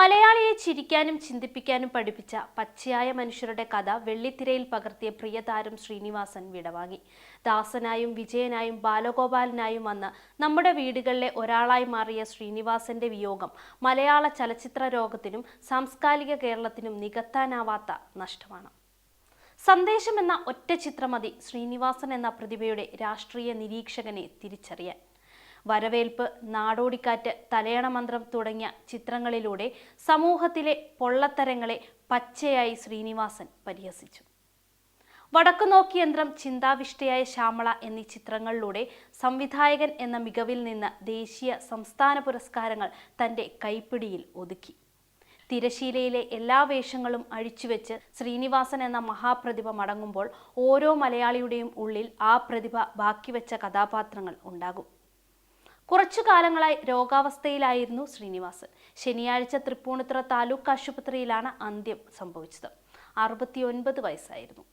മലയാളിയെ ചിരിക്കാനും ചിന്തിപ്പിക്കാനും പഠിപ്പിച്ച പച്ചയായ മനുഷ്യരുടെ കഥ വെള്ളിത്തിരയിൽ പകർത്തിയ പ്രിയതാരം ശ്രീനിവാസൻ വിടവാങ്ങി. ദാസനായും വിജയനായും ബാലഗോപാലനായും വന്ന് നമ്മുടെ വീടുകളിലെ ഒരാളായി മാറിയ ശ്രീനിവാസന്റെ വിയോഗം മലയാള ചലച്ചിത്ര ലോകത്തിനും സാംസ്കാരിക കേരളത്തിനും നികത്താനാവാത്ത നഷ്ടമാണ്. സന്ദേശം എന്ന ഒറ്റ ചിത്രം മതി ശ്രീനിവാസൻ എന്ന പ്രതിഭയുടെ രാഷ്ട്രീയ നിരീക്ഷകനെ തിരിച്ചറിയാൻ. വരവേൽപ്പ്, നാടോടിക്കാറ്റ്, തലയണമന്ത്രം തുടങ്ങിയ ചിത്രങ്ങളിലൂടെ സമൂഹത്തിലെ പൊള്ളത്തരങ്ങളെ പച്ചയായി ശ്രീനിവാസൻ പരിഹസിച്ചു. വടക്കുനോക്കി യന്ത്രം, ചിന്താവിഷ്ടയായ ശ്യാമള എന്നീ ചിത്രങ്ങളിലൂടെ സംവിധായകൻ എന്ന മികവിൽ നിന്ന് ദേശീയ, സംസ്ഥാന പുരസ്കാരങ്ങൾ തന്റെ കൈപ്പിടിയിൽ ഒതുക്കി. തിരശീലയിലെ എല്ലാ വേഷങ്ങളും അഴിച്ചുവെച്ച് ശ്രീനിവാസൻ എന്ന മഹാപ്രതിഭ മടങ്ങുമ്പോൾ ഓരോ മലയാളിയുടെയും ഉള്ളിൽ ആ പ്രതിഭ ബാക്കിവെച്ച കഥാപാത്രങ്ങൾ ഉണ്ടാകും. കുറച്ചു കാലങ്ങളായി രോഗാവസ്ഥയിലായിരുന്നു ശ്രീനിവാസൻ. ശനിയാഴ്ച തൃപ്പൂണിത്തുറ താലൂക്ക് ആശുപത്രിയിലാണ് അന്ത്യം സംഭവിച്ചത്. 69 വയസ്സായിരുന്നു.